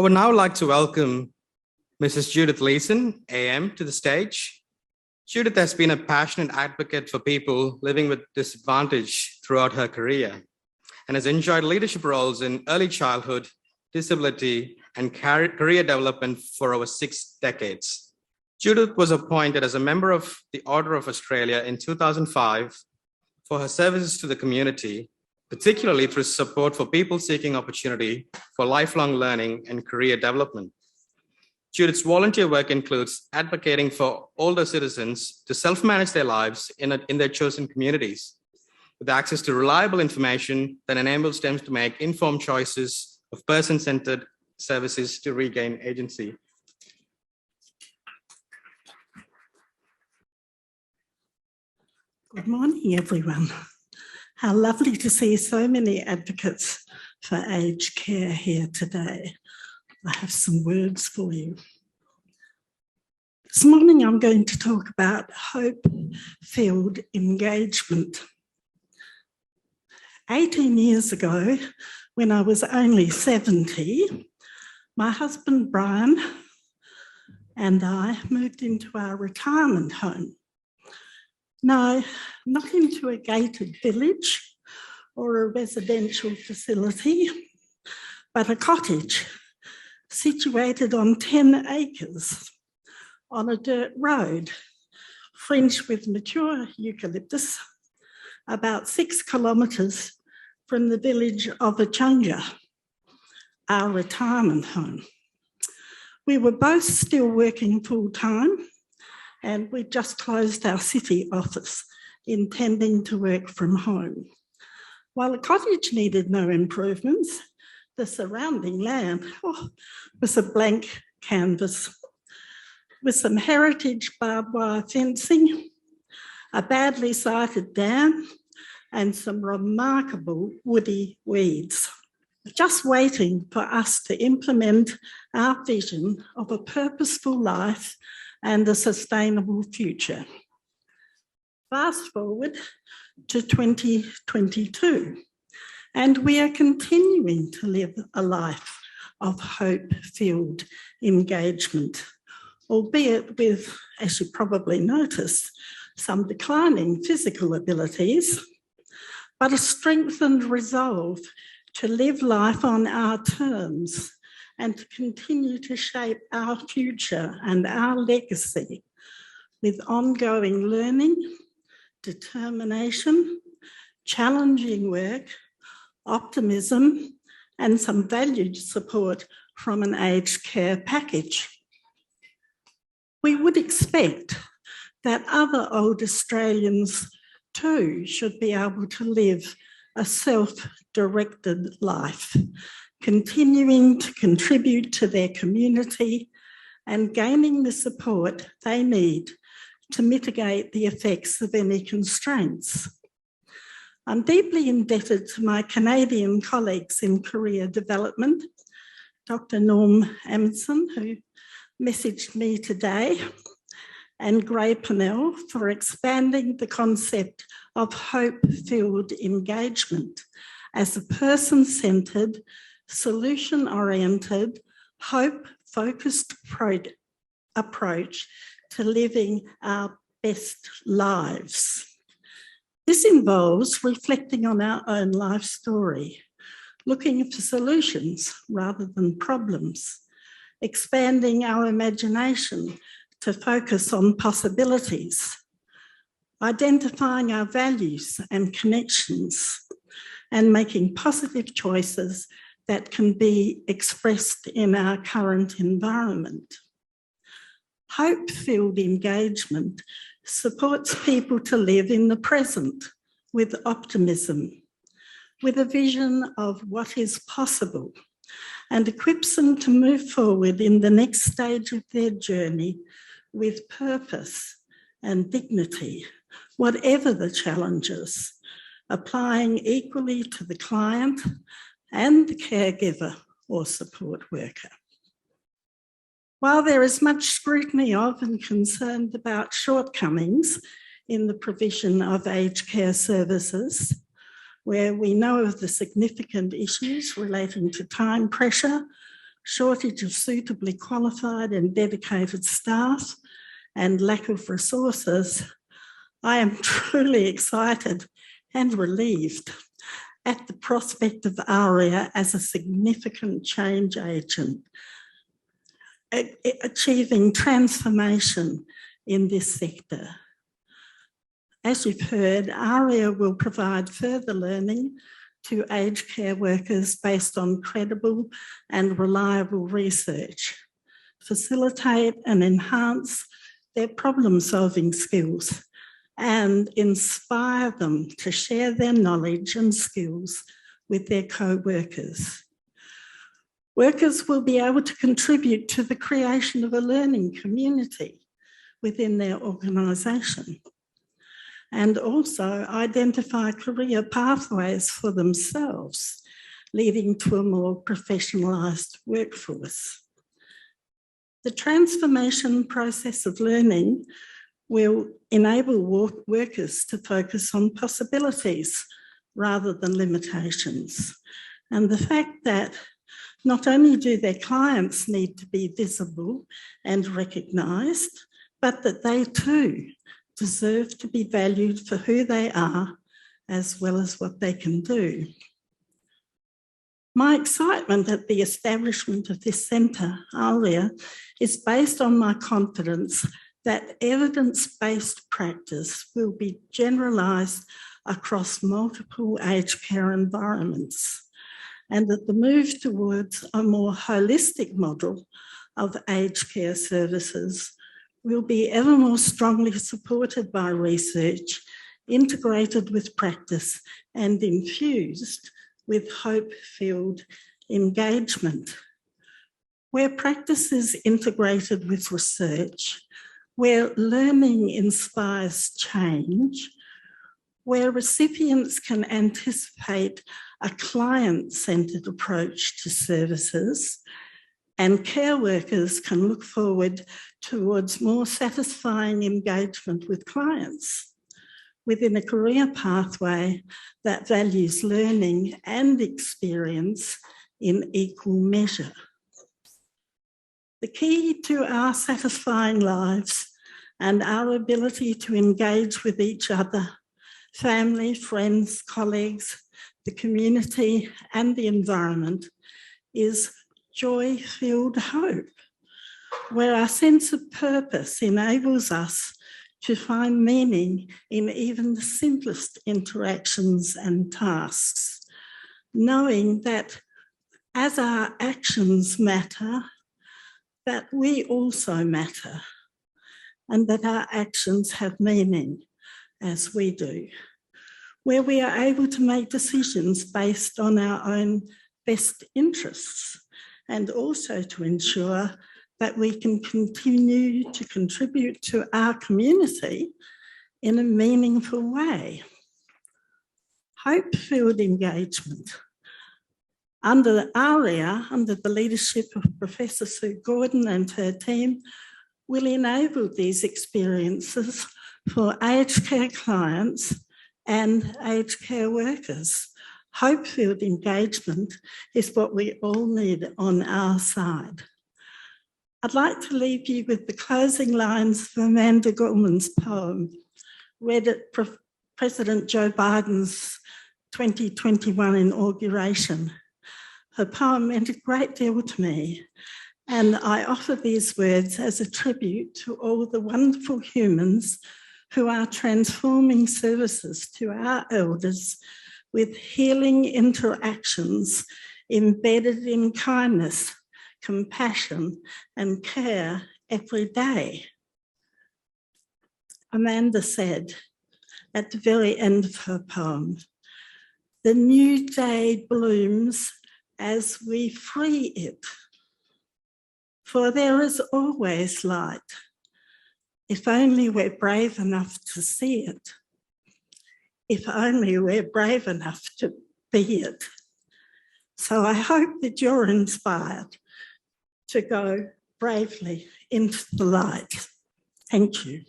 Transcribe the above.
I would now like to welcome Mrs. Judith Leeson, AM, to the stage. Judith has been a passionate advocate for people living with disadvantage throughout her career and has enjoyed leadership roles in early childhood, disability, and career development for over 6 decades. Judith was appointed as a member of the Order of Australia in 2005 for her services to the community, particularly through support for people seeking opportunity for lifelong learning and career development. Judith's volunteer work includes advocating for older citizens to self-manage their lives in their chosen communities, with access to reliable information that enables them to make informed choices of person-centered services to regain agency. Good morning, everyone. How lovely to see so many advocates for aged care here today. I have some words for you. This morning I'm going to talk about hope-filled engagement. 18 years ago, when I was only 70, my husband Brian and I moved into our retirement home. No, not into a gated village or a residential facility, but a cottage situated on 10 acres on a dirt road, fringed with mature eucalyptus, about 6 kilometres from the village of Echunga, our retirement home. We were both still working full-time, and we just closed our city office, intending to work from home. While the cottage needed no improvements, the surrounding land was a blank canvas with some heritage barbed wire fencing, a badly sited dam, and some remarkable woody weeds, just waiting for us to implement our vision of a purposeful life and a sustainable future. Fast forward to 2022, and we are continuing to live a life of hope-filled engagement, albeit with, as you probably noticed, some declining physical abilities, but a strengthened resolve to live life on our terms and to continue to shape our future and our legacy with ongoing learning, determination, challenging work, optimism, and some valued support from an aged care package. We would expect that other old Australians too should be able to live a self-directed life, continuing to contribute to their community and gaining the support they need to mitigate the effects of any constraints. I'm deeply indebted to my Canadian colleagues in career development, Dr. Norm Amundsen, who messaged me today, and Gray Pennell for expanding the concept of hope-filled engagement as a person-centred, solution-oriented, hope-focused approach to living our best lives. This involves reflecting on our own life story, looking for solutions rather than problems, expanding our imagination to focus on possibilities, identifying our values and connections, and making positive choices that can be expressed in our current environment. Hope-filled engagement supports people to live in the present with optimism, with a vision of what is possible, and equips them to move forward in the next stage of their journey with purpose and dignity, whatever the challenges, applying equally to the client and the caregiver or support worker. While there is much scrutiny of and concern about shortcomings in the provision of aged care services, where we know of the significant issues relating to time pressure, shortage of suitably qualified and dedicated staff, and lack of resources, I am truly excited and relieved at the prospect of ARIIA as a significant change agent, achieving transformation in this sector. As you've heard, ARIIA will provide further learning to aged care workers based on credible and reliable research, facilitate and enhance their problem-solving skills, and inspire them to share their knowledge and skills with their co-workers. Workers will be able to contribute to the creation of a learning community within their organisation, and also identify career pathways for themselves, leading to a more professionalised workforce. The transformation process of learning will enable workers to focus on possibilities rather than limitations. And the fact that not only do their clients need to be visible and recognised, but that they too deserve to be valued for who they are as well as what they can do. My excitement at the establishment of this centre, ARIIA, is based on my confidence that evidence-based practice will be generalised across multiple aged care environments, and that the move towards a more holistic model of aged care services will be ever more strongly supported by research, integrated with practice, and infused with hope-filled engagement. Where practice is integrated with research, where learning inspires change, where recipients can anticipate a client-centred approach to services, and care workers can look forward towards more satisfying engagement with clients within a career pathway that values learning and experience in equal measure. The key to our satisfying lives and our ability to engage with each other, family, friends, colleagues, the community and the environment is joy-filled hope, where our sense of purpose enables us to find meaning in even the simplest interactions and tasks, knowing that as our actions matter, that we also matter, and that our actions have meaning as we do, where we are able to make decisions based on our own best interests, and also to ensure that we can continue to contribute to our community in a meaningful way. Hope-filled engagement. Under ARIIA, under the leadership of Professor Sue Gordon and her team, will enable these experiences for aged care clients and aged care workers. Hope-filled engagement is what we all need on our side. I'd like to leave you with the closing lines of Amanda Gorman's poem, read at President Joe Biden's 2021 inauguration. Her poem meant a great deal to me, and I offer these words as a tribute to all the wonderful humans who are transforming services to our elders with healing interactions embedded in kindness, compassion, and care every day. Amanda said at the very end of her poem, "The new day blooms as we free it, for there is always light, if only we're brave enough to see it, if only we're brave enough to be it." So I hope that you're inspired to go bravely into the light. Thank you.